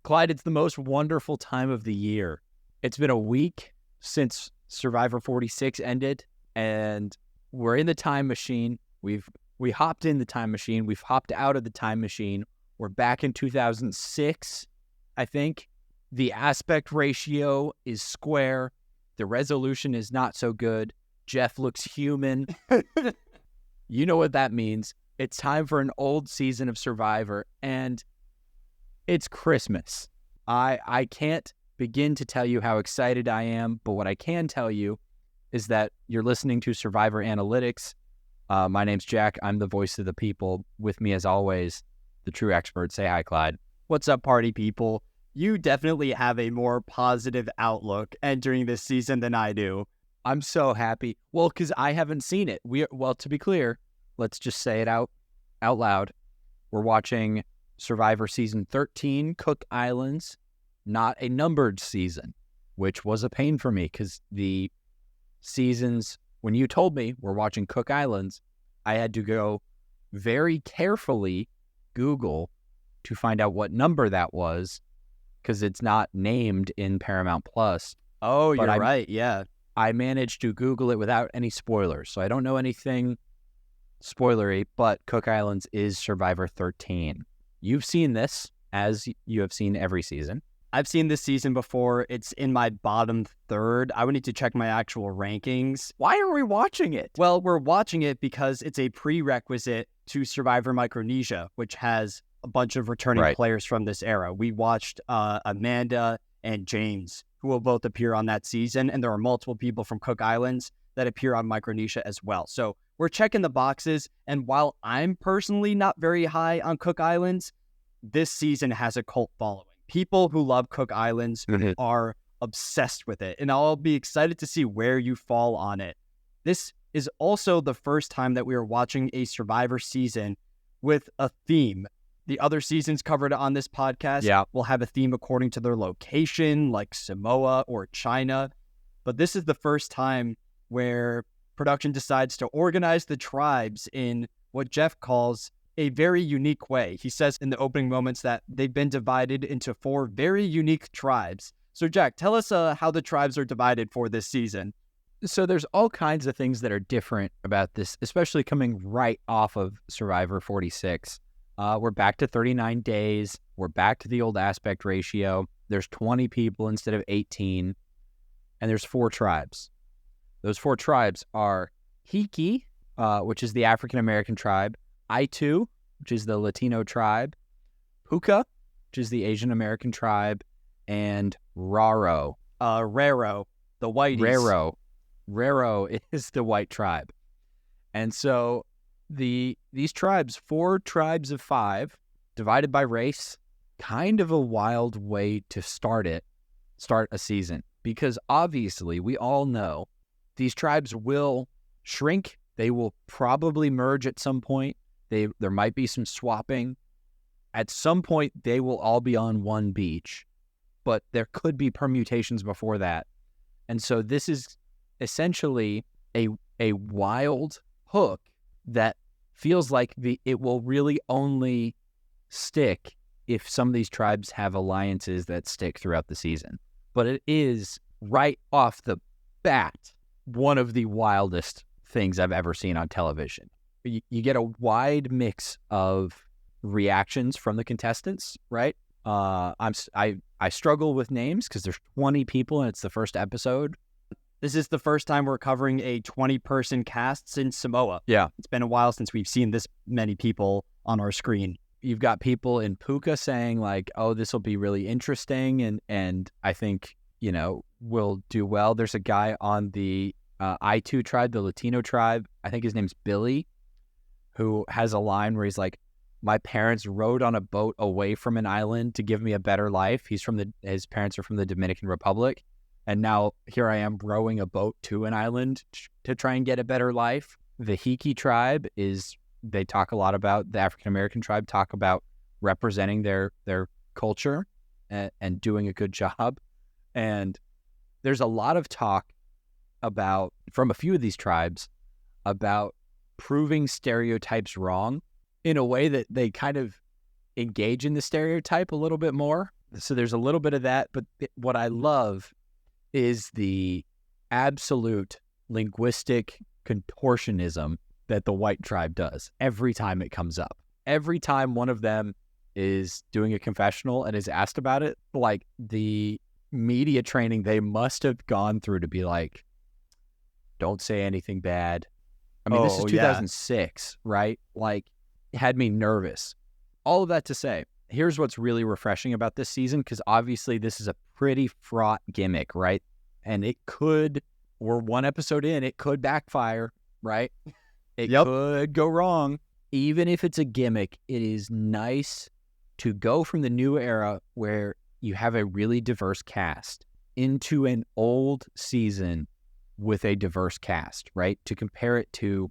Clyde, it's the most wonderful time of the year. It's been a week since Survivor 46 ended, and we're in the time machine. We hopped in the time machine. We've hopped out of the time machine. We're back in 2006, I think. The aspect ratio is square. The resolution is not so good. Jeff looks human. You know what that means. It's time for an old season of Survivor, and it's Christmas. I can't begin to tell you how excited I am, but what I can tell you is that you're listening to Survivor Analytics. My name's Jack. I'm the voice of the people. With me, as always, the true expert. Say hi, Clyde. What's up, party people? You definitely have a more positive outlook entering this season than I do. I'm so happy. Well, because I haven't seen it. Well, to be clear, let's just say it out loud. We're watching Survivor Season 13, Cook Islands, not a numbered season, which was a pain for me because the seasons, when you told me we're watching Cook Islands, I had to go very carefully Google to find out what number that was because it's not named in Paramount Plus. Oh, you're right, yeah. I managed to Google it without any spoilers, so I don't know anything spoilery, but Cook Islands is Survivor 13. You've seen this, as you have seen every season. I've seen this season before. It's in my bottom third. I would need to check my actual rankings. Why are we watching it? Well, we're watching it because it's a prerequisite to Survivor Micronesia, which has a bunch of returning players from this era. We watched Amanda and James, who will both appear on that season, and there are multiple people from Cook Islands that appear on Micronesia as well. So we're checking the boxes, and while I'm personally not very high on Cook Islands, this season has a cult following. People who love Cook Islands are obsessed with it, and I'll be excited to see where you fall on it. This is also the first time that we are watching a Survivor season with a theme. The other seasons covered on this podcast will have a theme according to their location, like Samoa or China. But this is the first time where production decides to organize the tribes in what Jeff calls a very unique way. He says in the opening moments that they've been divided into 4 very unique tribes. So Jack, tell us how the tribes are divided for this season. So there's all kinds of things that are different about this, especially coming right off of Survivor 46. We're back to 39 days. We're back to the old aspect ratio. There's 20 people instead of 18. And there's 4 tribes. Those 4 tribes are Hiki, which is the African-American tribe, Aitu, which is the Latino tribe, Puka, which is the Asian American tribe, and Raro. Raro, the whiteys. Raro is the white tribe. And so these tribes, 4 tribes of 5, divided by race, kind of a wild way to start a season. Because obviously, we all know these tribes will shrink. They will probably merge at some point. There might be some swapping. At some point, they will all be on one beach. But there could be permutations before that. And so this is essentially a wild hook that feels like it will really only stick if some of these tribes have alliances that stick throughout the season. But it is, right off the bat, one of the wildest things I've ever seen on television. You get a wide mix of reactions from the contestants, right? I struggle with names because there's 20 people and it's the first episode. This is the first time we're covering a 20-person cast since Samoa. Yeah. It's been a while since we've seen this many people on our screen. You've got people in Puka saying like, oh, this will be really interesting and I think, we'll do well. There's a guy on the I2 tribe, the Latino tribe. I think his name's Billy, who has a line where he's like, my parents rode on a boat away from an island to give me a better life. His parents are from the Dominican Republic. And now here I am rowing a boat to an island to try and get a better life. The Hiki tribe they talk a lot about, the African-American tribe talk about representing their culture and doing a good job. And there's a lot of talk from a few of these tribes about proving stereotypes wrong in a way that they kind of engage in the stereotype a little bit more. So there's a little bit of that, but what I love is the absolute linguistic contortionism that the white tribe does every time it comes up. Every time one of them is doing a confessional and is asked about it, like the media training they must have gone through to be like, don't say anything bad. I mean, this is 2006, right? Like, it had me nervous. All of that to say, here's what's really refreshing about this season, because obviously this is a pretty fraught gimmick, right? And it could, we're one episode in, it could backfire, right? It could go wrong. Even if it's a gimmick, it is nice to go from the new era where you have a really diverse cast into an old season with a diverse cast, right? To compare it to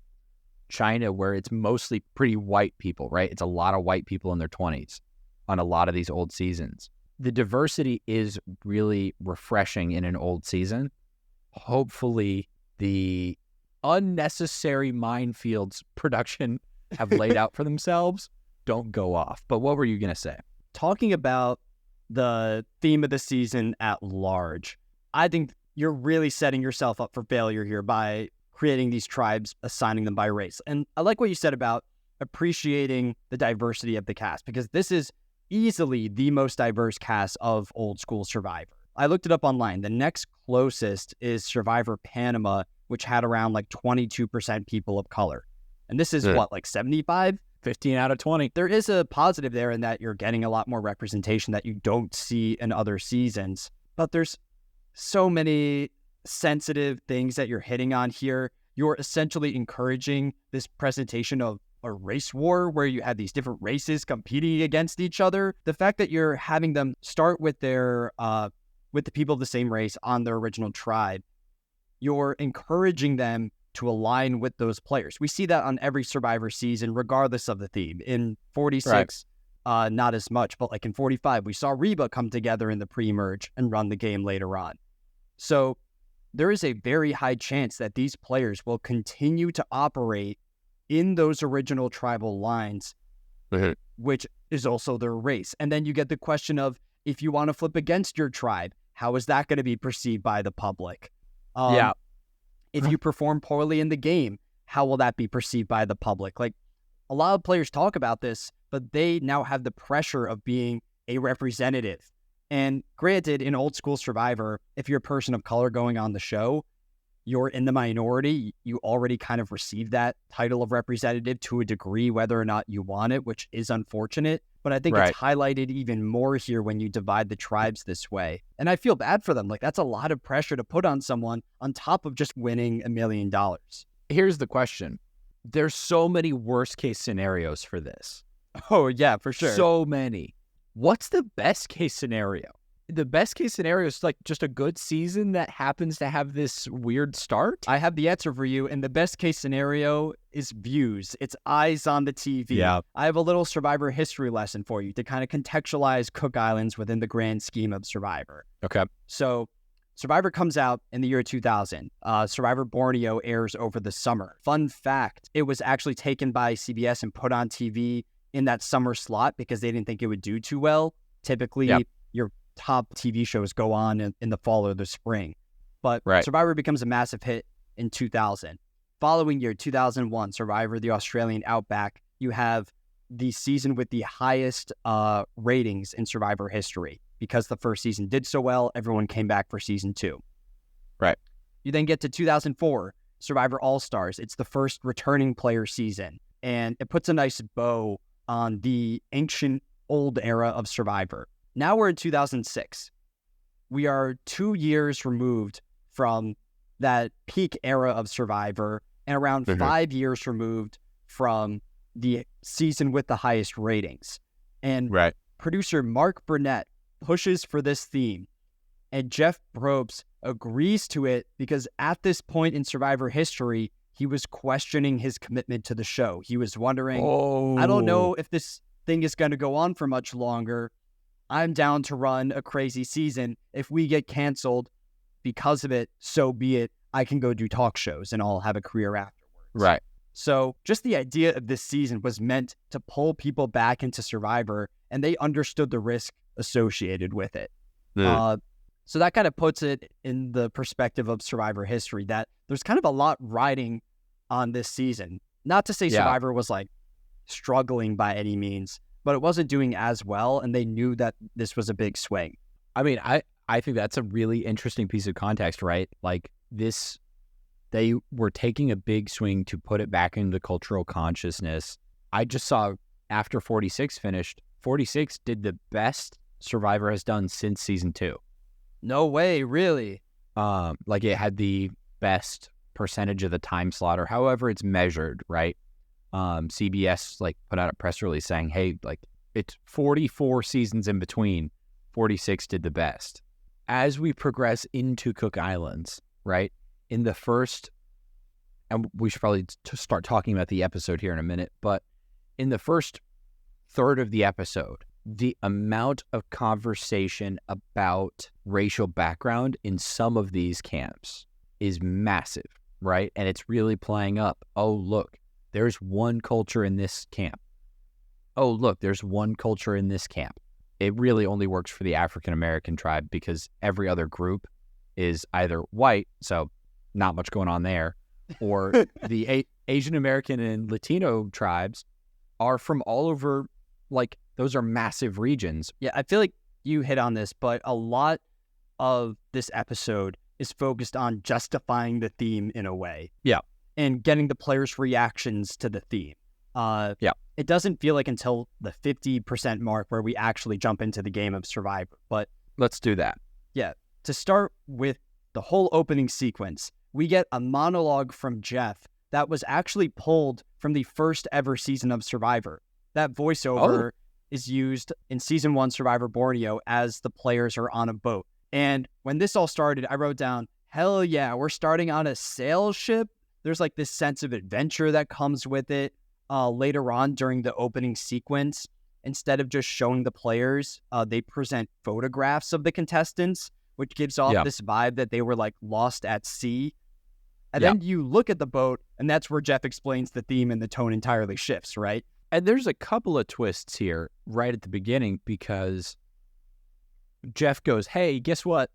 China, where it's mostly pretty white people, right? It's a lot of white people in their 20s on a lot of these old seasons. The diversity is really refreshing in an old season. Hopefully, the unnecessary minefields production have laid out for themselves don't go off. But what were you going to say? Talking about the theme of the season at large, I think you're really setting yourself up for failure here by creating these tribes, assigning them by race. And I like what you said about appreciating the diversity of the cast, because this is easily the most diverse cast of old school Survivor. I looked it up online. The next closest is Survivor Panama, which had around like 22% people of color. And this is what, like 75? 15 out of 20. There is a positive there in that you're getting a lot more representation that you don't see in other seasons. But there's so many sensitive things that you're hitting on here. You're essentially encouraging this presentation of a race war where you have these different races competing against each other. The fact that you're having them start with their with the people of the same race on their original tribe, you're encouraging them to align with those players. We see that on every Survivor season, regardless of the theme. In 46, not as much, but like in 45, we saw Reba come together in the pre-merge and run the game later on. So there is a very high chance that these players will continue to operate in those original tribal lines, which is also their race. And then you get the question of, if you want to flip against your tribe, how is that going to be perceived by the public? If you perform poorly in the game, how will that be perceived by the public? Like, a lot of players talk about this, but they now have the pressure of being a representative. And granted, in old school Survivor, if you're a person of color going on the show, you're in the minority. You already kind of received that title of representative to a degree, whether or not you want it, which is unfortunate. But I think it's highlighted even more here when you divide the tribes this way. And I feel bad for them. Like, that's a lot of pressure to put on someone on top of just winning $1 million. Here's the question. There's so many worst case scenarios for this. Oh, yeah, for sure. So many. What's the best case scenario? The best case scenario is like just a good season that happens to have this weird start. I have the answer for you. And the best case scenario is views. It's eyes on the TV. Yeah. I have a little Survivor history lesson for you to kind of contextualize Cook Islands within the grand scheme of Survivor. Okay. So Survivor comes out in the year 2000. Survivor Borneo airs over the summer. Fun fact, it was actually taken by CBS and put on TV in that summer slot because they didn't think it would do too well. Typically, your top TV shows go on in the fall or the spring. But Survivor becomes a massive hit in 2000. Following year, 2001, Survivor the Australian Outback, you have the season with the highest ratings in Survivor history. Because the first season did so well, everyone came back for season 2. Right. You then get to 2004, Survivor All-Stars. It's the first returning player season. And it puts a nice bow on the ancient old era of Survivor. Now we're in 2006. We are 2 years removed from that peak era of Survivor and around 5 years removed from the season with the highest ratings. And producer Mark Burnett pushes for this theme, and Jeff Probst agrees to it because at this point in Survivor history, he was questioning his commitment to the show. He was wondering, I don't know if this thing is going to go on for much longer. I'm down to run a crazy season. If we get canceled because of it, so be it. I can go do talk shows and I'll have a career afterwards. Right. So just the idea of this season was meant to pull people back into Survivor, and they understood the risk associated with it. So that kind of puts it in the perspective of Survivor history, that there's kind of a lot riding on this season. Not to say Survivor was like struggling by any means, but it wasn't doing as well, and they knew that this was a big swing. I mean, I think that's a really interesting piece of context, right? Like this, they were taking a big swing to put it back into cultural consciousness. I just saw after 46 finished, 46 did the best Survivor has done since season 2. No way, really? Like it had the best percentage of the time slot, or however it's measured, right? CBS like put out a press release saying, hey, like it's 44 seasons in between, 46 did the best. As we progress into Cook Islands, right? In the first, and we should probably start talking about the episode here in a minute, but in the first third of the episode, the amount of conversation about racial background in some of these camps is massive, right? And it's really playing up. Oh, look, there's one culture in this camp. Oh, look, there's one culture in this camp. It really only works for the African-American tribe because every other group is either white, so not much going on there, or the Asian-American and Latino tribes are from all over, like, those are massive regions. Yeah, I feel like you hit on this, but a lot of this episode is focused on justifying the theme in a way. Yeah. And getting the players' reactions to the theme. Yeah. It doesn't feel like until the 50% mark where we actually jump into the game of Survivor. But let's do that. Yeah. To start with the whole opening sequence, we get a monologue from Jeff that was actually pulled from the first ever season of Survivor. That voiceover is used in season 1 Survivor Borneo as the players are on a boat. And when this all started, I wrote down, hell yeah, we're starting on a sail ship. There's like this sense of adventure that comes with it. Later on during the opening sequence, instead of just showing the players, they present photographs of the contestants, which gives off this vibe that they were like lost at sea. And then you look at the boat, and that's where Jeff explains the theme, and the tone entirely shifts, right? And there's a couple of twists here right at the beginning, because Jeff goes, hey, guess what?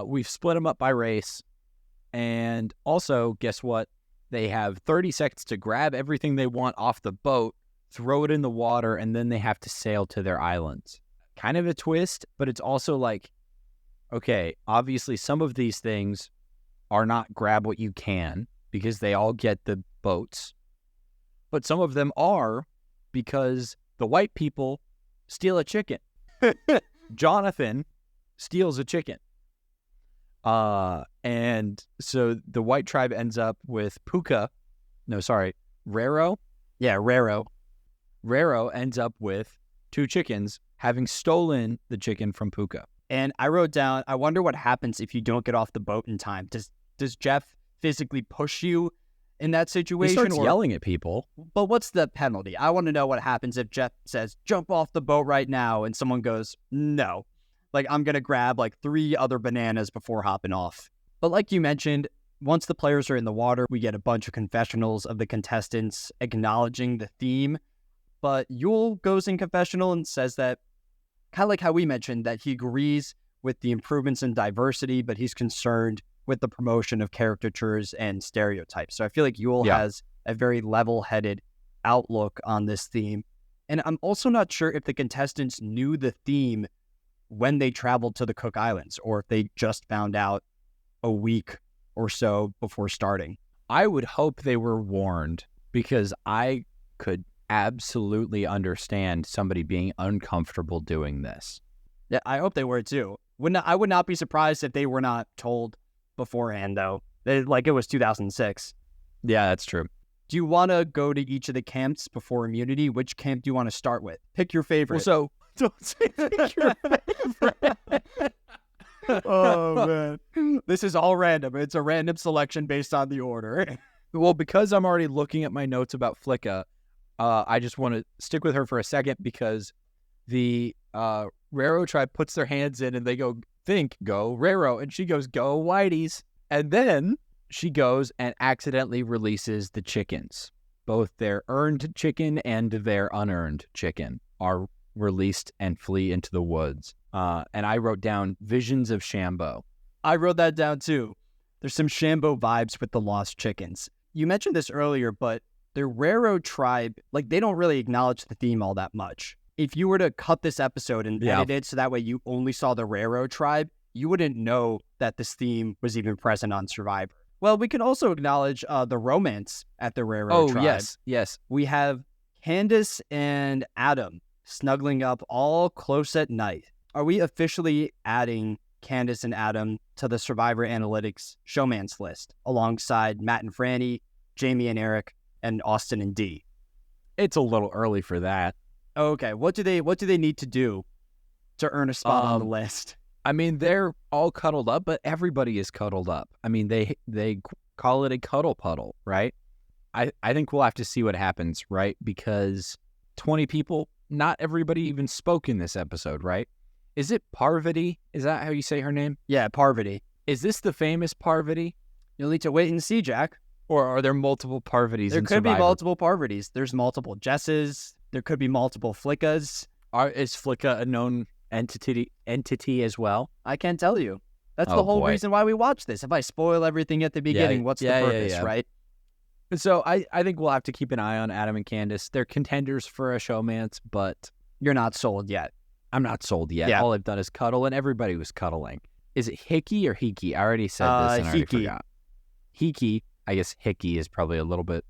We've split them up by race. And also, guess what? They have 30 seconds to grab everything they want off the boat, throw it in the water, and then they have to sail to their islands. Kind of a twist, but it's also like, okay, obviously some of these things are not grab what you can because they all get the boats. But some of them are because the white people steal a chicken. Jonathan steals a chicken. And so the white tribe ends up with Rero. Yeah, Rero. Rero ends up with 2 chickens, having stolen the chicken from Puka. And I wrote down, I wonder what happens if you don't get off the boat in time. Does Jeff physically push you in that situation? He starts yelling at people. But what's the penalty? I want to know what happens if Jeff says, jump off the boat right now, and someone goes, no. Like, I'm going to grab like 3 other bananas before hopping off. But like you mentioned, once the players are in the water, we get a bunch of confessionals of the contestants acknowledging the theme. But Yul goes in confessional and says that, kind of like how we mentioned, that he agrees with the improvements in diversity, but he's concerned with the promotion of caricatures and stereotypes. So I feel like Yul has a very level-headed outlook on this theme. And I'm also not sure if the contestants knew the theme when they traveled to the Cook Islands, or if they just found out a week or so before starting. I would hope they were warned, because I could absolutely understand somebody being uncomfortable doing this. Yeah, I hope they were too. I would not be surprised if they were not told beforehand, though. Like, it was 2006. Yeah, that's true. Do you want to go to each of the camps before immunity? Which camp do you want to start with? Pick your favorite. Well, so don't say pick your favorite. Oh, man. This is all random. It's a random selection based on the order. Well, because I'm already looking at my notes about Flicka, I just want to stick with her for a second, because the Rero tribe puts their hands in and they go, go Rero. And she goes, go Whiteys. And then she goes and accidentally releases the chickens. Both their earned chicken and their unearned chicken are released and flee into the woods. And I wrote down visions of Shambo. I wrote that down too. There's some Shambo vibes with the Lost Chickens. You mentioned this earlier, but the Rero tribe, like, they don't really acknowledge the theme all that much. If you were to cut this episode and edit it so that way you only saw the Rero tribe, you wouldn't know that this theme was even present on Survivor. Well, we can also acknowledge the romance at the Rero tribe. Yes. We have Candace and Adam snuggling up all close at night. Are we officially adding Candace and Adam to the Survivor Analytics showmans list alongside Matt and Franny, Jamie and Eric, and Austin and Dee? It's a little early for that. Okay, what do they need to do to earn a spot on the list? I mean, they're all cuddled up, but everybody is cuddled up. I mean, they call it a cuddle puddle, right? I think we'll have to see what happens, right? Because 20 people, not everybody even spoke in this episode, right? Is it Parvati? Is that how you say her name? Yeah, Parvati. Is this the famous Parvati? You'll need to wait and see, Jack. Or are there multiple Parvatis There in could Survivor? be multiple Parvatis. There's multiple Jesses. There could be multiple Flickas. Is Flicka a known entity as well? I can't tell you. That's the whole reason why we watch this. If I spoil everything at the beginning, what's the purpose, right? So I think we'll have to keep an eye on Adam and Candace. They're contenders for a showmance, but you're not sold yet. I'm not sold yet. Yeah. All I've done is cuddle, and everybody was cuddling. Is it Hickey or Hiki? I already said this and I already forgot. Hiki. I guess Hickey is probably a little bit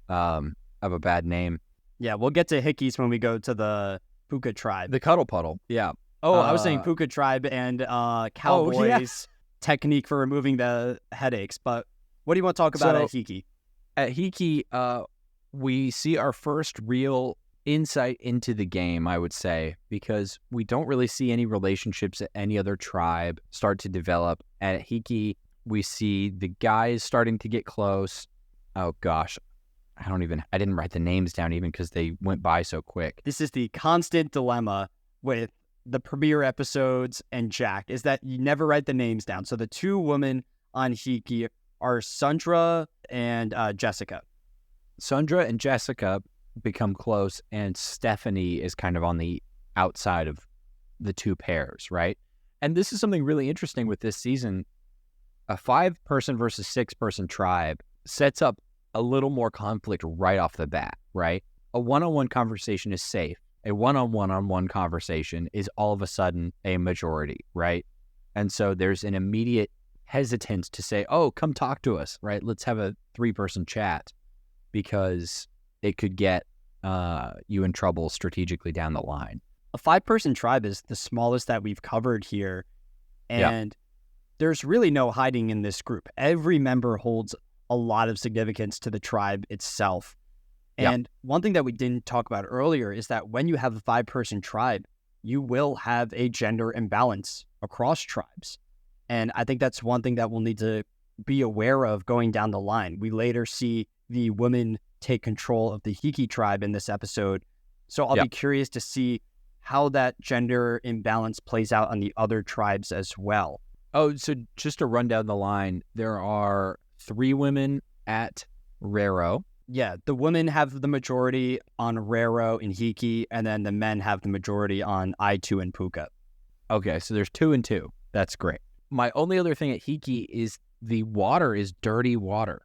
of a bad name. Yeah, we'll get to Hickeys when we go to the Puka tribe. The cuddle puddle, yeah. Oh, I was saying Puka tribe and Cowboys' technique for removing the headaches. But what do you want to talk about at Hiki? At Hiki, we see our first real insight into the game, I would say, because we don't really see any relationships at any other tribe start to develop. At Hiki, we see the guys starting to get close. Oh, gosh. I didn't write the names down even because they went by so quick. This is the constant dilemma with the premiere episodes and Jack, is that you never write the names down. So the two women on Hiki are Sandra and Jessica. Sandra and Jessica become close, and Stephanie is kind of on the outside of the two pairs, right? And this is something really interesting with this season. A 5-person versus 6-person tribe sets up a little more conflict right off the bat, right? A one-on-one conversation is safe. A one-on-one-on-one conversation is all of a sudden a majority, right? And so there's an immediate hesitance to say, oh, come talk to us, right? Let's have a 3-person chat, because it could get you in trouble strategically down the line. A 5-person tribe is the smallest that we've covered here. And there's really no hiding in this group. Every member holds a lot of significance to the tribe itself. And one thing that we didn't talk about earlier is that when you have a 5-person tribe, you will have a gender imbalance across tribes. And I think that's one thing that we'll need to be aware of going down the line. We later see the women take control of the Hiki tribe in this episode. So I'll be curious to see how that gender imbalance plays out on the other tribes as well. Oh, so just to run down the line, there are 3 women at Rero. Yeah, the women have the majority on Rero and Hiki, and then the men have the majority on I2 and Puka. Okay, so there's 2 and 2. That's great. My only other thing at Hiki is the water is dirty water.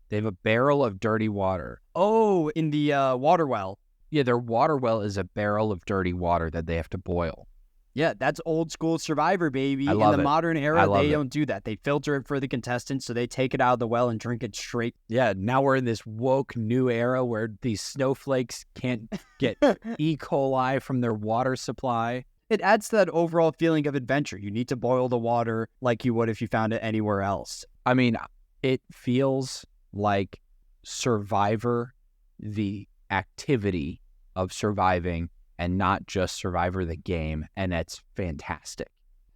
They have a barrel of dirty water. Oh, in the water well. Yeah, their water well is a barrel of dirty water that they have to boil. Yeah, that's old school Survivor, baby. I love in the it. modern era, they don't do that. They filter it for the contestants, so they take it out of the well and drink it straight. Yeah, now we're in this woke new era where these snowflakes can't get E. coli from their water supply. It adds to that overall feeling of adventure. You need to boil the water like you would if you found it anywhere else. I mean, it feels like Survivor, the activity of surviving, and not just Survivor the game, and that's fantastic.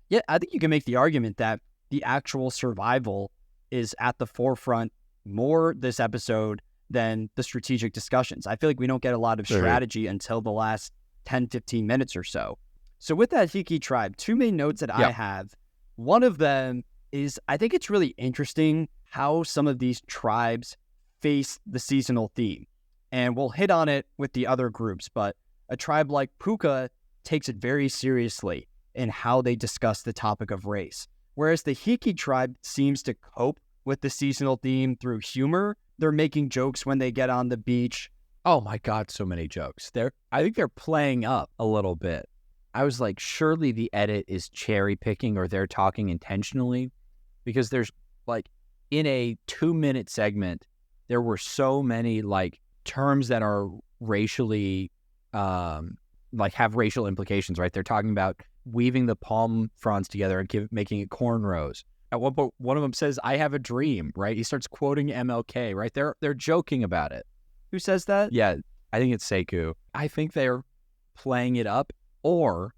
Yeah, I think you can make the argument that the actual survival is at the forefront more this episode than the strategic discussions. I feel like we don't get a lot of strategy until the last 10, 15 minutes or so. So with that Hiki tribe, 2 main notes that I have. One of them is, I think it's really interesting how some of these tribes face the seasonal theme. And we'll hit on it with the other groups, but A tribe like Puka takes it very seriously in how they discuss the topic of race. Whereas the Hiki tribe seems to cope with the seasonal theme through humor. They're making jokes when they get on the beach. Oh my God, so many jokes. I think they're playing up a little bit. I was like, surely the edit is cherry picking or they're talking intentionally, because there's like in a 2-minute segment, there were so many like terms that are racially, like have racial implications, right? They're talking about weaving the palm fronds together and making it cornrows. At one point, one of them says, "I have a dream," right? He starts quoting MLK, right? They're joking about it. Who says that? Yeah, I think it's Sekou. I think they're playing it up, or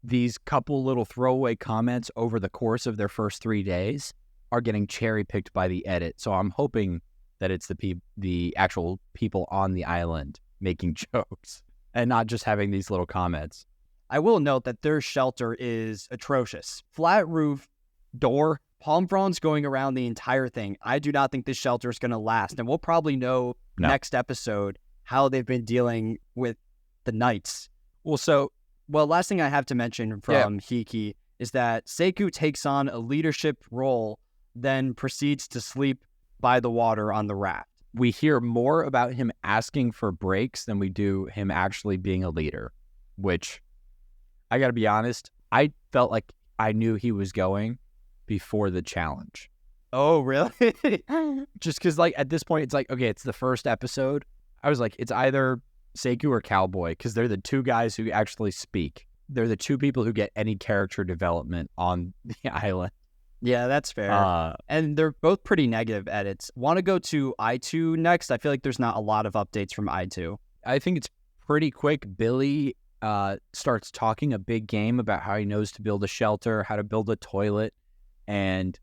these couple little throwaway comments over the course of their first 3 days are getting cherry picked by the edit. So I'm hoping that it's the actual people on the island making jokes and not just having these little comments. I will note that their shelter is atrocious. Flat roof, door, palm fronds going around the entire thing. I do not think this shelter is going to last. And we'll probably know next episode how they've been dealing with the nights. Well, last thing I have to mention from Hiki is that Sekou takes on a leadership role, then proceeds to sleep by the water on the raft. We hear more about him asking for breaks than we do him actually being a leader, which I got to be honest, I felt like I knew he was going before the challenge. Oh, really? Just because, like, at this point, it's like, okay, it's the first episode. I was like, it's either Sekou or Cowboy, because they're the two guys who actually speak. They're the two people who get any character development on the island. Yeah, that's fair. And they're both pretty negative edits. Want to go to I2 next? I feel like there's not a lot of updates from I2. I think it's pretty quick. Billy starts talking a big game about how he knows to build a shelter, how to build a toilet, and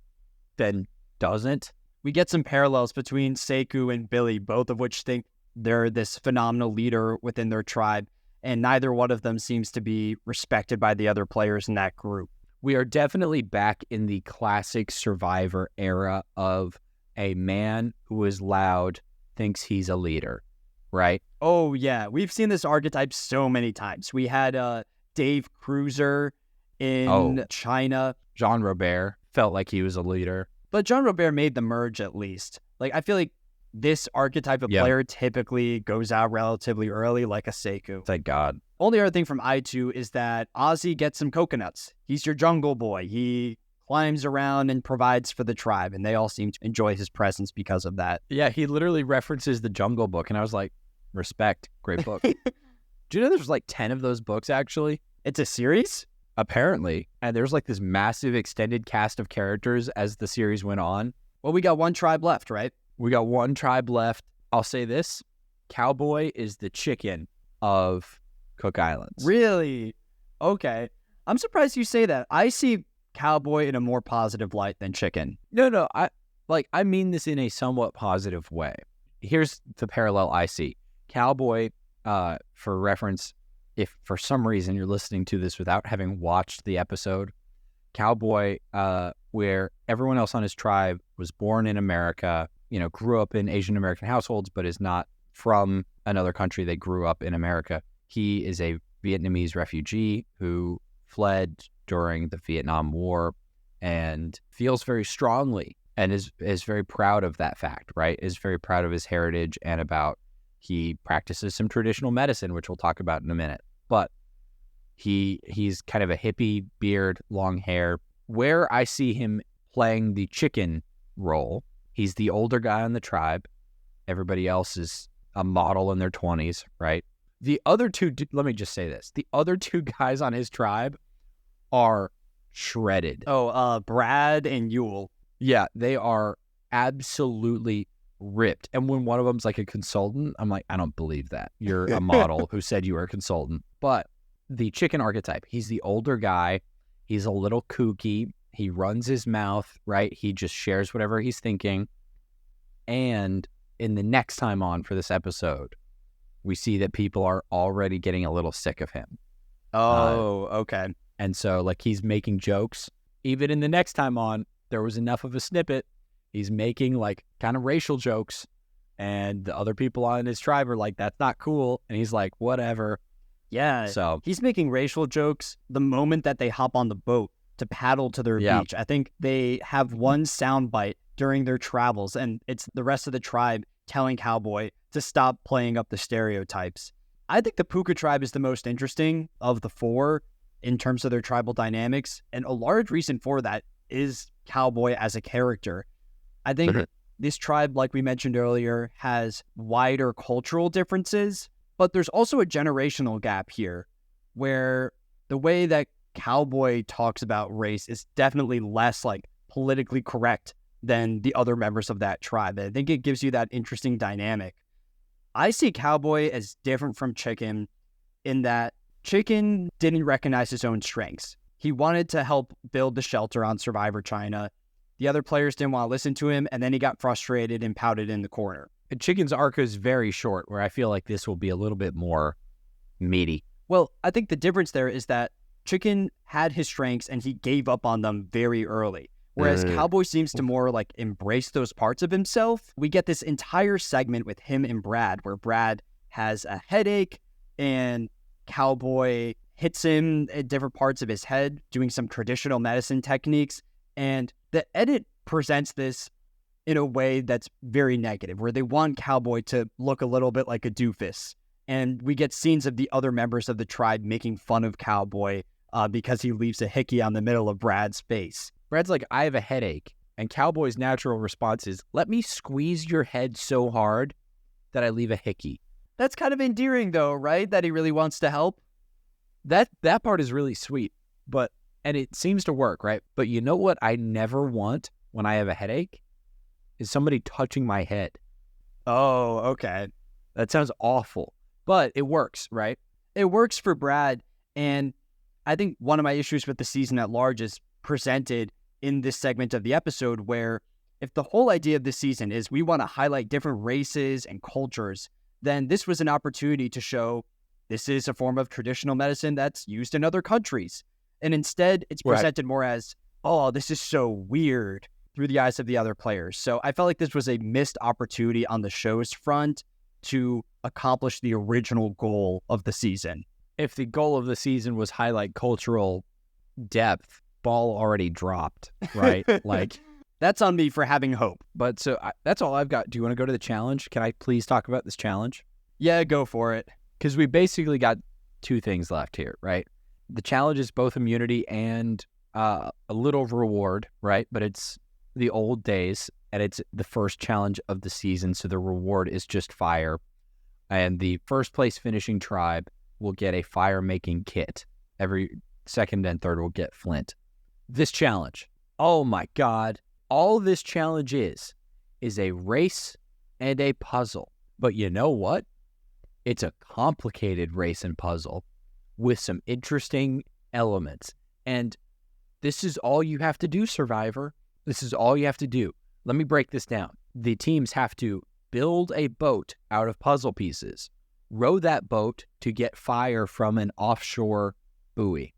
then doesn't. We get some parallels between Sekou and Billy, both of which think they're this phenomenal leader within their tribe, and neither one of them seems to be respected by the other players in that group. We are definitely back in the classic Survivor era of a man who is loud, thinks he's a leader, right? Oh, yeah. We've seen this archetype so many times. We had Dave Cruiser in China. Jean Robert felt like he was a leader. But Jean Robert made the merge at least. Like, I feel like this archetype of player typically goes out relatively early, like a Sekou. Thank God. Only other thing from I2 is that Ozzy gets some coconuts. He's your jungle boy. He climbs around and provides for the tribe, and they all seem to enjoy his presence because of that. Yeah, he literally references the Jungle Book, and I was like, respect, great book. Do you know there's like 10 of those books, actually? It's a series? Apparently. And there's like this massive extended cast of characters as the series went on. Well, we got one tribe left, right? We got one tribe left. I'll say this. Cowboy is the chicken of Cook Islands. Really? Okay. I'm surprised you say that. I see Cowboy in a more positive light than chicken. No. I mean this in a somewhat positive way. Here's the parallel I see. Cowboy, for reference, if for some reason you're listening to this without having watched the episode, Cowboy, where everyone else on his tribe was born in America, grew up in Asian American households, but is not from another country. They grew up in America. He is a Vietnamese refugee who fled during the Vietnam War and feels very strongly and is very proud of that fact, right? Is very proud of his heritage and about he practices some traditional medicine, which we'll talk about in a minute. But he's kind of a hippie, beard, long hair. Where I see him playing the chicken role, he's the older guy on the tribe. Everybody else is a model in their 20s, right? The other two, let me just say this. The other two guys on his tribe are shredded. Brad and Yule. Yeah, they are absolutely ripped. And when one of them's like a consultant, I'm like, I don't believe that. You're a model who said you were a consultant. But the chicken archetype, he's the older guy. He's a little kooky. He runs his mouth, right? He just shares whatever he's thinking. And in the next time on for this episode, we see that people are already getting a little sick of him. Okay. And so, like, he's making jokes. Even in the next time on, there was enough of a snippet. He's making, like, kind of racial jokes. And the other people on his tribe are like, that's not cool. And he's like, whatever. Yeah, So he's making racial jokes the moment that they hop on the boat to paddle to their beach. I think they have one soundbite during their travels, and it's the rest of the tribe telling Cowboy to stop playing up the stereotypes. I think the Puka tribe is the most interesting of the four in terms of their tribal dynamics, and a large reason for that is Cowboy as a character. I think this tribe, like we mentioned earlier, has wider cultural differences, but there's also a generational gap here where the way that Cowboy talks about race is definitely less like politically correct than the other members of that tribe. I think it gives you that interesting dynamic. I see Cowboy as different from Chicken in that Chicken didn't recognize his own strengths. He wanted to help build the shelter on Survivor China. The other players didn't want to listen to him, and then he got frustrated and pouted in the corner. And Chicken's arc is very short, where I feel like this will be a little bit more meaty. Well, I think the difference there is that Chicken had his strengths and he gave up on them very early. Whereas Cowboy seems to more like embrace those parts of himself. We get this entire segment with him and Brad, where Brad has a headache and Cowboy hits him at different parts of his head, doing some traditional medicine techniques. And the edit presents this in a way that's very negative, where they want Cowboy to look a little bit like a doofus. And we get scenes of the other members of the tribe making fun of Cowboy because he leaves a hickey on the middle of Brad's face. Brad's like, I have a headache. And Cowboy's natural response is, let me squeeze your head so hard that I leave a hickey. That's kind of endearing, though, right? That he really wants to help. That part is really sweet, and it seems to work, right? But you know what I never want when I have a headache? Is somebody touching my head. Oh, okay. That sounds awful, but it works, right? It works for Brad, and I think one of my issues with the season at large is presented in this segment of the episode, where if the whole idea of this season is we want to highlight different races and cultures, then this was an opportunity to show this is a form of traditional medicine that's used in other countries. And instead, it's presented more as, oh, this is so weird through the eyes of the other players. So I felt like this was a missed opportunity on the show's front to accomplish the original goal of the season. If the goal of the season was highlight cultural depth, ball already dropped, right? Like, that's on me for having hope. But so that's all I've got. Do you want to go to the challenge? Can I please talk about this challenge? Yeah, go for it. Because we basically got two things left here, right? The challenge is both immunity and a little reward, right? But it's the old days, and it's the first challenge of the season, so the reward is just fire. And the first place finishing tribe will get a fire-making kit. Every second and third will get flint. This challenge, oh my God, all this challenge is a race and a puzzle. But you know what? It's a complicated race and puzzle with some interesting elements. And this is all you have to do, Survivor. This is all you have to do. Let me break this down. The teams have to build a boat out of puzzle pieces, row that boat to get fire from an offshore buoy,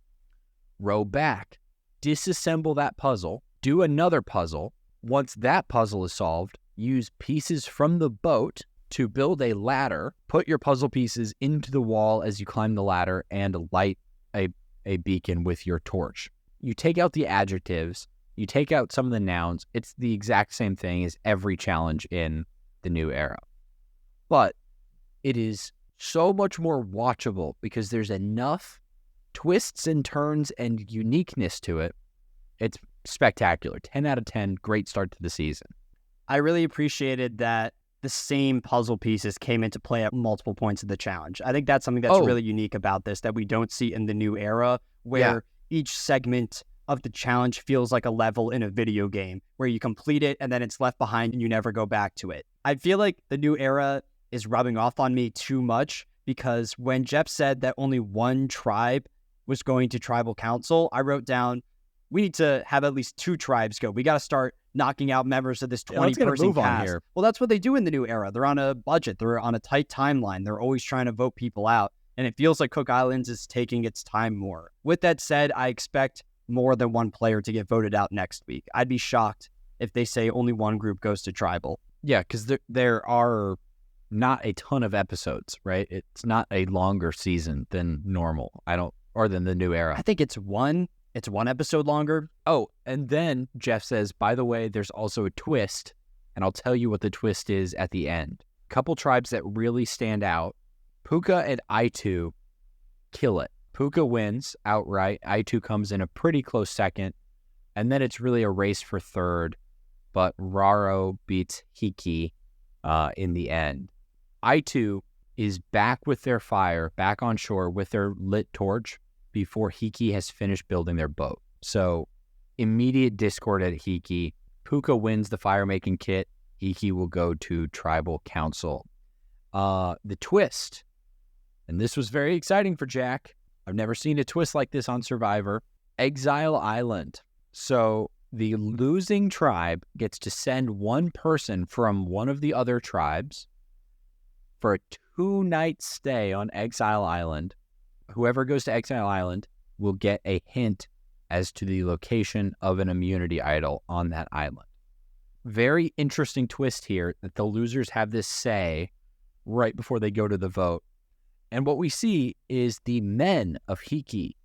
row back, disassemble that puzzle, do another puzzle. Once that puzzle is solved, use pieces from the boat to build a ladder, put your puzzle pieces into the wall as you climb the ladder, and light a beacon with your torch. You take out the adjectives, you take out some of the nouns. It's the exact same thing as every challenge in the new era. But it is so much more watchable because there's enough twists and turns and uniqueness to it. It's spectacular. 10 out of 10, great start to the season. I really appreciated that the same puzzle pieces came into play at multiple points of the challenge. I think that's something that's really unique about this that we don't see in the new era, where each segment of the challenge feels like a level in a video game where you complete it and then it's left behind and you never go back to it. I feel like the new era is rubbing off on me too much, because when Jeff said that only one tribe was going to tribal council, I wrote down, we need to have at least 2 tribes go. We got to start knocking out members of this 20-person cast. Here. Well, that's what they do in the new era. They're on a budget. They're on a tight timeline. They're always trying to vote people out. And it feels like Cook Islands is taking its time more. With that said, I expect more than one player to get voted out next week. I'd be shocked if they say only one group goes to tribal. Yeah, because there are not a ton of episodes, right? It's not a longer season than normal. Or than the New Era. I think it's one episode longer. Oh, and then Jeff says, by the way, there's also a twist, and I'll tell you what the twist is at the end. Couple tribes that really stand out. Puka and Aitu kill it. Puka wins outright. Aitu comes in a pretty close second, and then it's really a race for third, but Raro beats Hiki in the end. Aitu is back with their fire, back on shore with their lit torch before Hiki has finished building their boat. So immediate discord at Hiki. Puka wins the fire-making kit. Hiki will go to tribal council. The twist, and this was very exciting for Jack. I've never seen a twist like this on Survivor. Exile Island. So the losing tribe gets to send one person from one of the other tribes for a 2-night stay on Exile Island. Whoever goes to Exile Island will get a hint as to the location of an immunity idol on that island. Very interesting twist here that the losers have this say right before they go to the vote. And what we see is the men of Hiki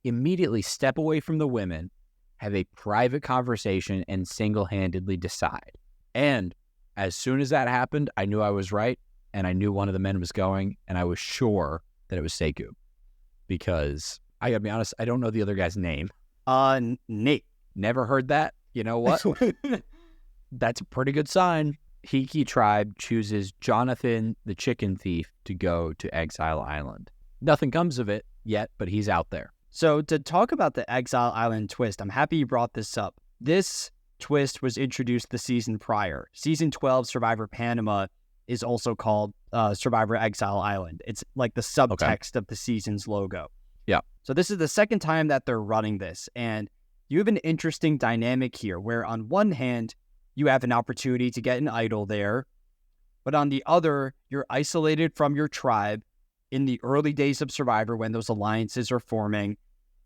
immediately step away from the women, have a private conversation, and single-handedly decide. And as soon as that happened, I knew I was right, and I knew one of the men was going, and I was sure that it was Sekou. Because, I gotta be honest, I don't know the other guy's name. Nate. Never heard that. You know what? That's a pretty good sign. Hiki tribe chooses Jonathan, the chicken thief, to go to Exile Island. Nothing comes of it yet, but he's out there. So to talk about the Exile Island twist, I'm happy you brought this up. This twist was introduced the season prior. Season 12, Survivor Panama, is also called Survivor Exile Island. It's like the subtext of the season's logo. Yeah. So this is the second time that they're running this. And you have an interesting dynamic here where on one hand, you have an opportunity to get an idol there. But on the other, you're isolated from your tribe in the early days of Survivor when those alliances are forming.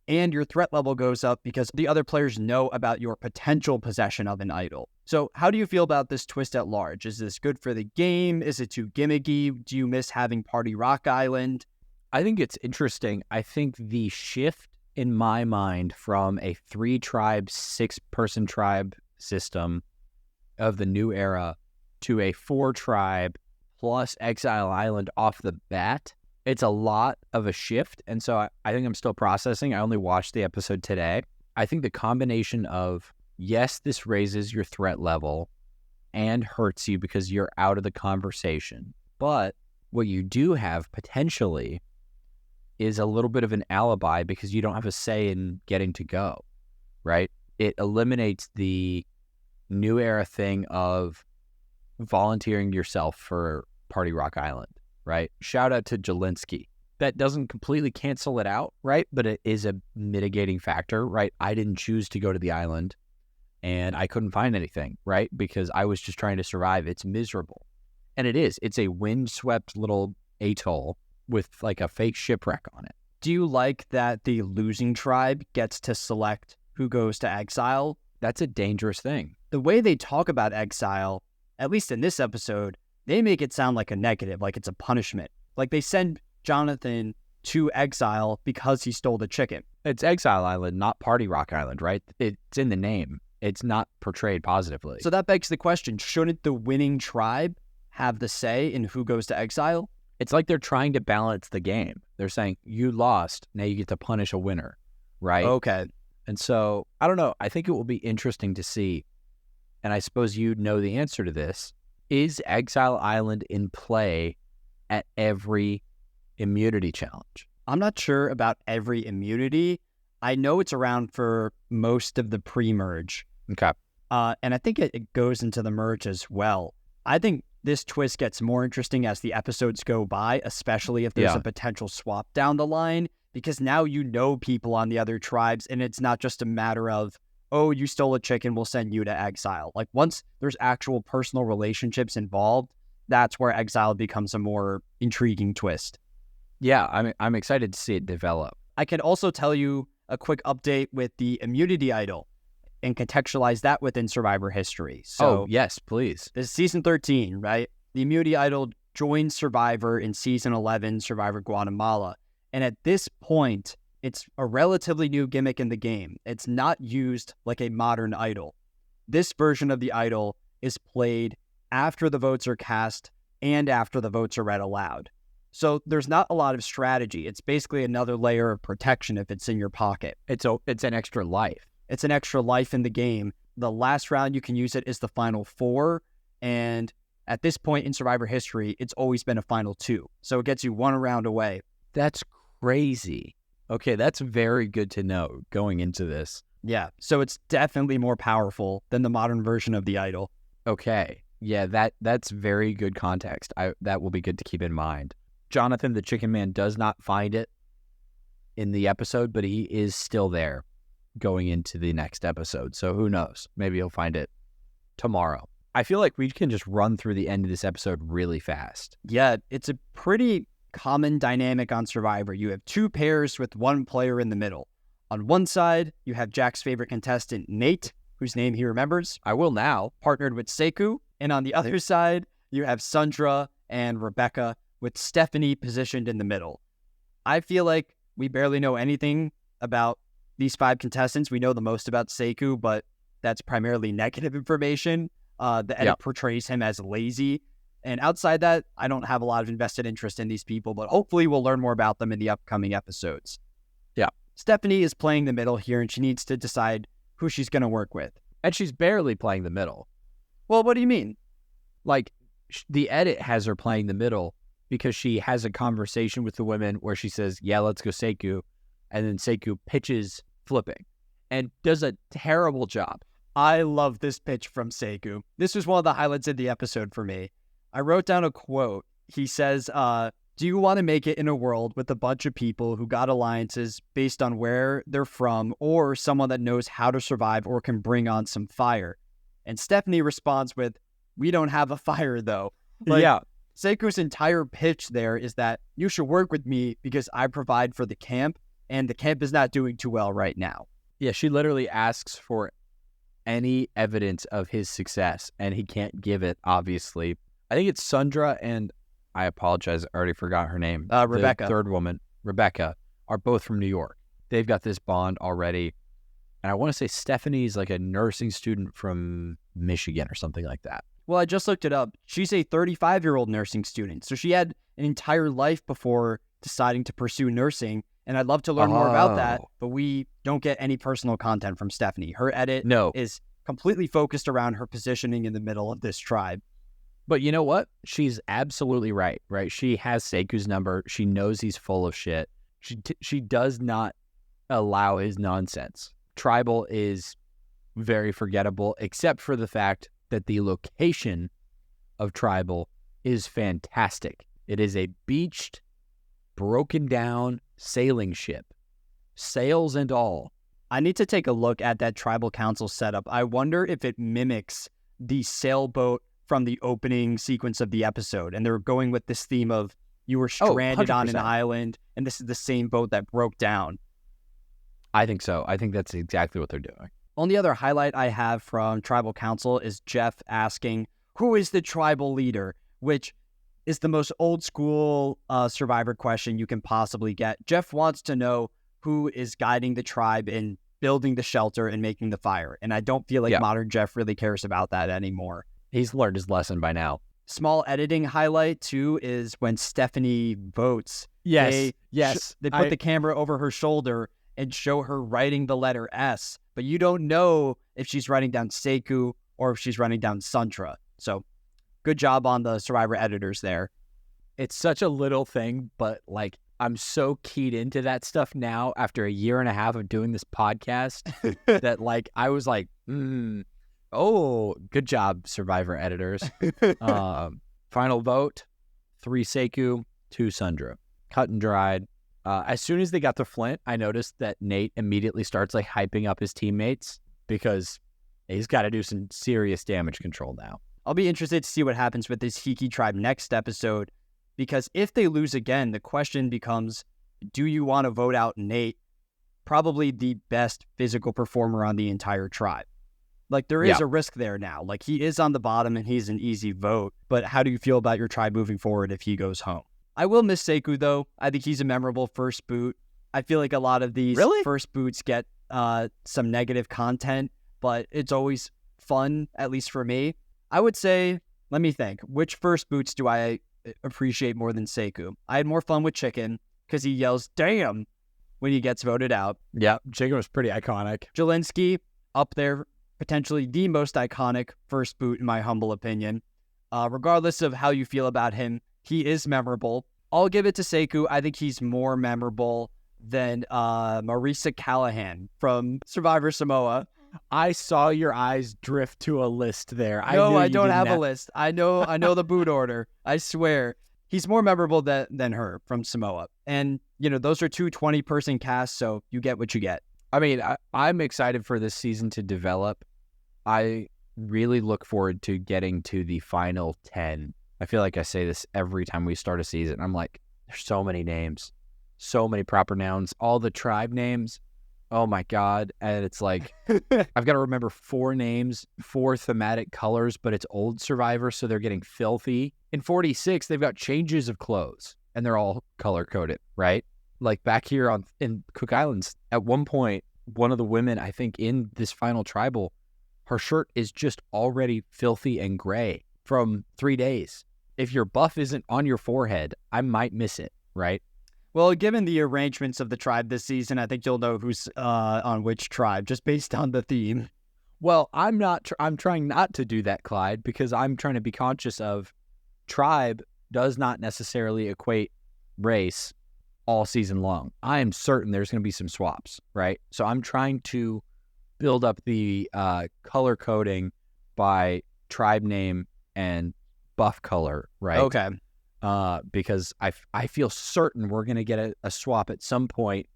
And your threat level goes up because the other players know about your potential possession of an idol. So how do you feel about this twist at large? Is this good for the game? Is it too gimmicky? Do you miss having Party Rock Island? I think it's interesting. I think the shift in my mind from a 3-tribe, 6-person tribe system of the New Era to a 4-tribe plus Exile Island off the bat, it's a lot of a shift. And so I think I'm still processing. I only watched the episode today. I think the combination of, yes, this raises your threat level and hurts you because you're out of the conversation. But what you do have potentially is a little bit of an alibi because you don't have a say in getting to go, right? It eliminates the New Era thing of volunteering yourself for Party Rock Island, right? Shout out to Jelinski. That doesn't completely cancel it out, right? But it is a mitigating factor, right? I didn't choose to go to the island and I couldn't find anything, right? Because I was just trying to survive. It's miserable. And it is. It's a windswept little atoll with like a fake shipwreck on it. Do you like that the losing tribe gets to select who goes to exile? That's a dangerous thing. The way they talk about exile, at least in this episode, they make it sound like a negative, like it's a punishment. Like they send Jonathan to exile because he stole the chicken. It's Exile Island, not Party Rock Island, right? It's in the name. It's not portrayed positively. So that begs the question, shouldn't the winning tribe have the say in who goes to exile? It's like they're trying to balance the game. They're saying, you lost, now you get to punish a winner, right? Okay. And so, I don't know. I think it will be interesting to see, and I suppose you know the answer to this. Is Exile Island in play at every immunity challenge? I'm not sure about every immunity. I know it's around for most of the pre-merge. Okay. And I think it goes into the merge as well. I think this twist gets more interesting as the episodes go by, especially if there's a potential swap down the line, because now you know people on the other tribes, and it's not just a matter of, oh, you stole a chicken, we'll send you to exile. Like once there's actual personal relationships involved, that's where exile becomes a more intriguing twist. Yeah, I'm excited to see it develop. I can also tell you a quick update with the immunity idol and contextualize that within Survivor history. So, yes, please. This is season 13, right? The immunity idol joined Survivor in season 11, Survivor Guatemala. And at this point, it's a relatively new gimmick in the game. It's not used like a modern idol. This version of the idol is played after the votes are cast and after the votes are read aloud. So there's not a lot of strategy. It's basically another layer of protection if it's in your pocket. It's an extra life. It's an extra life in the game. The last round you can use it is the final 4. And at this point in Survivor history, it's always been a final 2. So it gets you 1 round away. That's crazy. Okay, that's very good to know going into this. Yeah, so it's definitely more powerful than the modern version of the idol. Okay. Yeah, that's very good context. That will be good to keep in mind. Jonathan the Chicken Man does not find it in the episode, but he is still there going into the next episode. So who knows? Maybe he'll find it tomorrow. I feel like we can just run through the end of this episode really fast. Yeah, it's a pretty common dynamic on Survivor. You have 2 pairs with 1 player in the middle. On one side, you have Jack's favorite contestant, Nate, whose name he remembers. I will now. Partnered with Sekou. And on the other side, you have Sandra and Rebecca, with Stephanie positioned in the middle. I feel like we barely know anything about these 5 contestants. We know the most about Sekou, but that's primarily negative information. The edit portrays him as lazy. And outside that, I don't have a lot of invested interest in these people, but hopefully we'll learn more about them in the upcoming episodes. Yeah. Stephanie is playing the middle here, and she needs to decide who she's going to work with. And she's barely playing the middle. Well, what do you mean? Like, the edit has her playing the middle because she has a conversation with the women where she says, yeah, let's go Sekou. And then Sekou pitches flipping and does a terrible job. I love this pitch from Sekou. This was one of the highlights of the episode for me. I wrote down a quote. He says, do you want to make it in a world with a bunch of people who got alliances based on where they're from or someone that knows how to survive or can bring on some fire? And Stephanie responds with, we don't have a fire, though. Yeah. Sekou's entire pitch there is that you should work with me because I provide for the camp, and the camp is not doing too well right now. Yeah, she literally asks for any evidence of his success, and he can't give it, obviously. I think it's Sandra and, I apologize, I already forgot her name. Rebecca. The third woman, Rebecca, are both from New York. They've got this bond already. And I want to say Stephanie's like a nursing student from Michigan or something like that. Well, I just looked it up. She's a 35-year-old nursing student. So she had an entire life before deciding to pursue nursing. And I'd love to learn more about that. But we don't get any personal content from Stephanie. Her edit is completely focused around her positioning in the middle of this tribe. But you know what? She's absolutely right? She has Sekou's number. She knows he's full of shit. She does not allow his nonsense. Tribal is very forgettable, except for the fact that the location of Tribal is fantastic. It is a beached, broken down sailing ship, sails and all. I need to take a look at that Tribal Council setup. I wonder if it mimics the sailboat from the opening sequence of the episode. And they're going with this theme of you were stranded on an island, and this is the same boat that broke down. I think so. I think that's exactly what they're doing. Only other highlight I have from Tribal Council is Jeff asking, who is the tribal leader? Which is the most old school Survivor question you can possibly get. Jeff wants to know who is guiding the tribe in building the shelter and making the fire. And I don't feel like modern Jeff really cares about that anymore. He's learned his lesson by now. Small editing highlight, too, is when Stephanie votes. Yes. They put the camera over her shoulder and show her writing the letter S. But you don't know if she's writing down Sekou or if she's writing down Sandra. So good job on the Survivor editors there. It's such a little thing, but like I'm so keyed into that stuff now after a year and a half of doing this podcast that like I was like, oh, good job, Survivor editors. Final vote, 3 Sekou, 2 Sandra. Cut and dried. As soon as they got to Flint, I noticed that Nate immediately starts like hyping up his teammates because he's got to do some serious damage control now. I'll be interested to see what happens with this Hiki tribe next episode, because if they lose again, the question becomes, do you want to vote out Nate, probably the best physical performer on the entire tribe? Like, there is a risk there now. Like, he is on the bottom and he's an easy vote. But how do you feel about your tribe moving forward if he goes home? I will miss Sekou, though. I think he's a memorable first boot. I feel like a lot of these first boots get some negative content, but it's always fun, at least for me. I would say, let me think, which first boots do I appreciate more than Sekou? I had more fun with Chicken because he yells, damn, when he gets voted out. Yeah, Chicken was pretty iconic. Jelinski, up there, potentially the most iconic first boot in my humble opinion. Regardless of how you feel about him, he is memorable. I'll give it to Sekou. I think he's more memorable than Marisa Callahan from Survivor Samoa. I saw your eyes drift to a list there. No, I don't have a list. I know the boot order. I swear. He's more memorable than her from Samoa. And, those are two 20-person casts, so you get what you get. I mean, I'm excited for this season to develop. I really look forward to getting to the final 10. I feel like I say this every time we start a season. I'm like, there's so many names, so many proper nouns, all the tribe names. Oh my God. And it's like, I've got to remember 4 names, 4 thematic colors, but it's old Survivor, so they're getting filthy. In 46, they've got changes of clothes, and they're all color-coded, right? Like back here in Cook Islands, at one point, one of the women, I think, in this final tribal, her shirt is just already filthy and gray from 3 days. If your buff isn't on your forehead, I might miss it, right? Well, given the arrangements of the tribe this season, I think you'll know who's on which tribe, just based on the theme. Well, I'm trying not to do that, Clyde, because I'm trying to be conscious of tribe does not necessarily equate race all season long. I am certain there's going to be some swaps, right? So I'm trying to build up the color coding by tribe name and buff color, right? Okay. Because I feel certain we're going to get a swap at some point,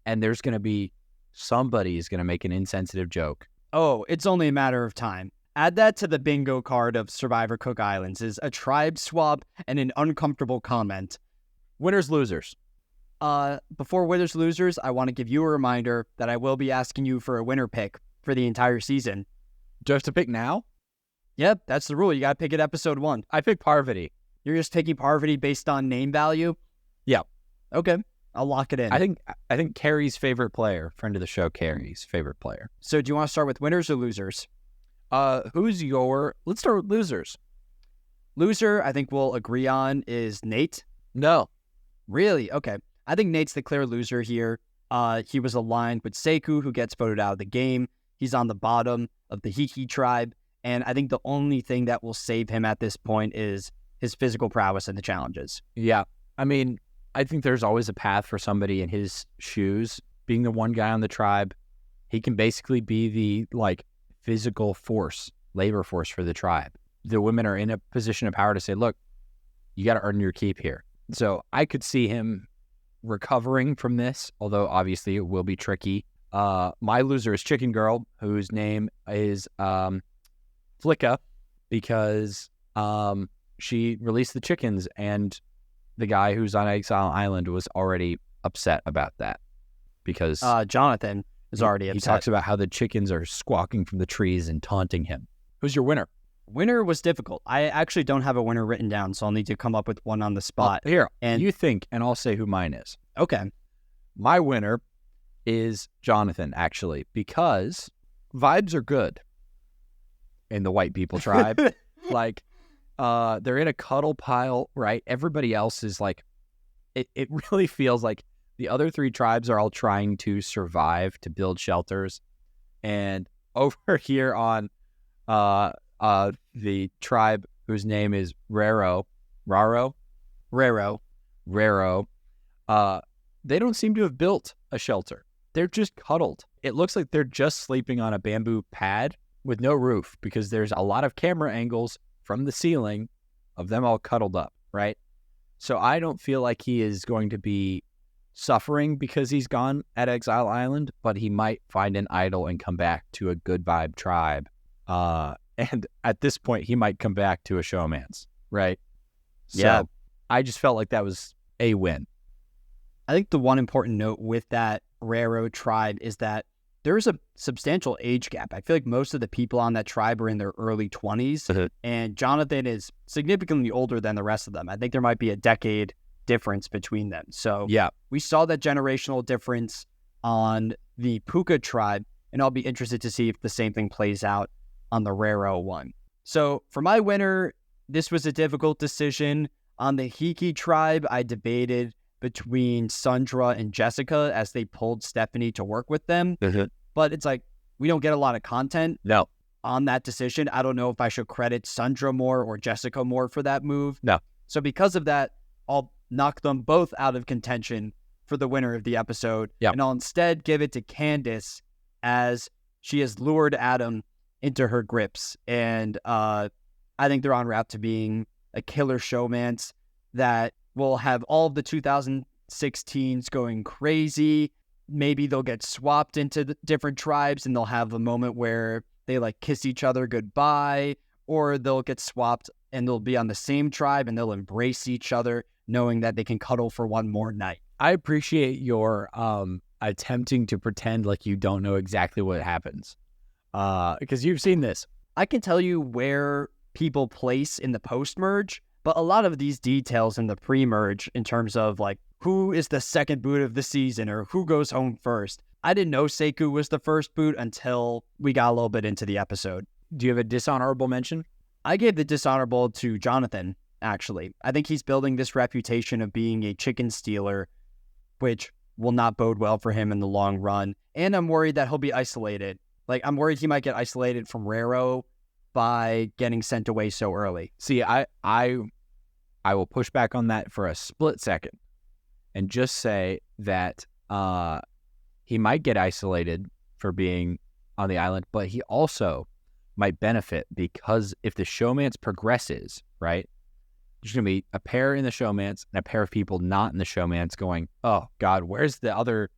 and there's going to be somebody is going to make an insensitive joke. Oh, it's only a matter of time. Add that to the bingo card of Survivor Cook Islands is a tribe swap and an uncomfortable comment. Winners, losers. Before winners, losers, I want to give you a reminder that I will be asking you for a winner pick for the entire season. Do I have to pick now? Yep, that's the rule. You got to pick at episode 1. I picked Parvati. You're just picking Parvati based on name value? Yeah. Okay. I'll lock it in. I think Carrie's favorite player, friend of the show, Carrie's favorite player. So do you want to start with winners or losers? Let's start with losers. Loser, I think we'll agree on, is Nate. No. Really? Okay. I think Nate's the clear loser here. He was aligned with Sekou, who gets voted out of the game. He's on the bottom of the Hiki tribe. And I think the only thing that will save him at this point is his physical prowess and the challenges. Yeah. I mean, I think there's always a path for somebody in his shoes. Being the one guy on the tribe, he can basically be the, physical force, labor force for the tribe. The women are in a position of power to say, look, you got to earn your keep here. So I could see him recovering from this, although obviously it will be tricky. My loser is Chicken Girl, whose name is Flicka, because she released the chickens, and the guy who's on Exile Island was already upset about that because Jonathan is already upset. He talks about how the chickens are squawking from the trees and taunting him. Who's your winner? Winner was difficult. I actually don't have a winner written down, so I'll need to come up with one on the spot. Here, and you think, and I'll say who mine is. Okay. My winner is Jonathan, actually, because vibes are good in the white people tribe. They're in a cuddle pile, right? Everybody else is it really feels like the other 3 tribes are all trying to survive, to build shelters. And over here on the tribe whose name is Raro, they don't seem to have built a shelter. They're just cuddled. It looks like they're just sleeping on a bamboo pad with no roof because there's a lot of camera angles from the ceiling of them all cuddled up, right? So I don't feel like he is going to be suffering because he's gone at Exile Island, but he might find an idol and come back to a good vibe tribe. And at this point, he might come back to a showman's, right? Yeah. So I just felt like that was a win. I think the one important note with that Raro tribe is that there's a substantial age gap. I feel like most of the people on that tribe are in their early 20s, and Jonathan is significantly older than the rest of them. I think there might be a decade difference between them. So yeah, we saw that generational difference on the Puka tribe, and I'll be interested to see if the same thing plays out on the Rero one. So for my winner, this was a difficult decision. On the Hiki tribe, I debated between Sandra and Jessica as they pulled Stephanie to work with them. But it's like, we don't get a lot of content on that decision. I don't know if I should credit Sandra more or Jessica more for that move. No. So because of that, I'll knock them both out of contention for the winner of the episode. And I'll instead give it to Candace, as she has lured Adam into her grips. And I think they're on route to being a killer showmance that will have all of the 2016s going crazy. Maybe they'll get swapped into the different tribes and they'll have a moment where they like kiss each other goodbye, or they'll get swapped and they'll be on the same tribe and they'll embrace each other knowing that they can cuddle for one more night. I appreciate your attempting to pretend like you don't know exactly what happens, because you've seen this. I can tell you where people place in the post-merge, but a lot of these details in the pre-merge in terms of like who is the second boot of the season or who goes home first. I didn't know Sekou was the first boot until we got a little bit into the episode. Do you have a dishonorable mention? I gave the dishonorable to Jonathan, actually. I think he's building this reputation of being a chicken stealer, which will not bode well for him in the long run. And I'm worried that he'll be isolated. Like, I'm worried he might get isolated from Rero by getting sent away so early. See, I will push back on that for a split second and just say that he might get isolated for being on the island, but he also might benefit because if the showmance progresses, right, there's going to be a pair in the showmance and a pair of people not in the showmance going, oh, God, where's the other,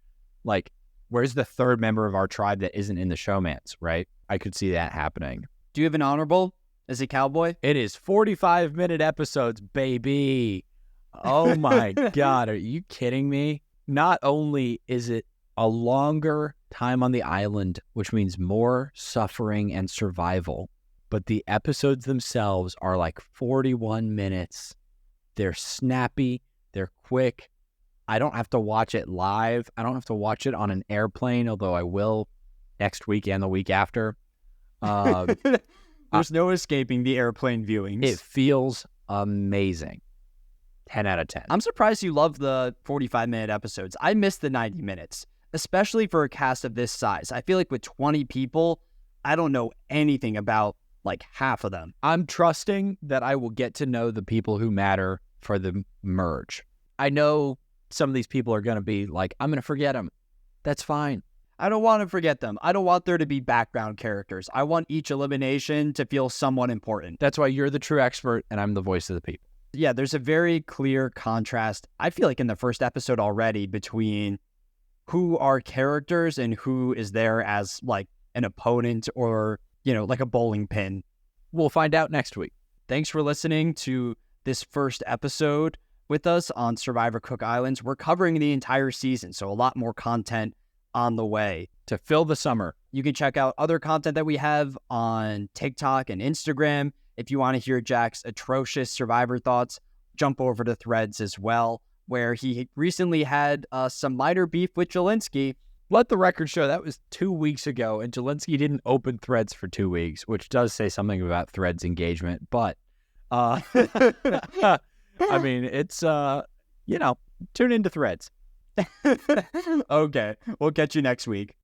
like, where's the third member of our tribe that isn't in the showmance, right? I could see that happening. Do you have an honorable as a cowboy? It is 45-minute episodes, baby. Oh, my God. Are you kidding me? Not only is it a longer time on the island, which means more suffering and survival, but the episodes themselves are like 41 minutes. They're snappy. They're quick. I don't have to watch it live. I don't have to watch it on an airplane, although I will next week and the week after. There's no escaping the airplane viewings. It feels amazing. 10 out of 10. I'm surprised you love the 45-minute episodes. I miss the 90 minutes, especially for a cast of this size. I feel like with 20 people, I don't know anything about like half of them. I'm trusting that I will get to know the people who matter for the merge. I know some of these people are going to be like, I'm going to forget them. That's fine. I don't want to forget them. I don't want there to be background characters. I want each elimination to feel somewhat important. That's why you're the true expert and I'm the voice of the people. Yeah, there's a very clear contrast, I feel like in the first episode already, between who are characters and who is there as like an opponent or, you know, like a bowling pin. We'll find out next week. Thanks for listening to this first episode with us on Survivor Cook Islands. We're covering the entire season, so a lot more content on the way to fill the summer. You can check out other content that we have on TikTok and Instagram. If you want to hear Jack's atrocious Survivor thoughts, jump over to Threads as well, where he recently had some minor beef with Jelinski. Let the record show that was 2 weeks ago, and Jelinski didn't open Threads for 2 weeks, which does say something about Threads engagement. But, I mean, it's, tune into Threads. Okay, we'll catch you next week.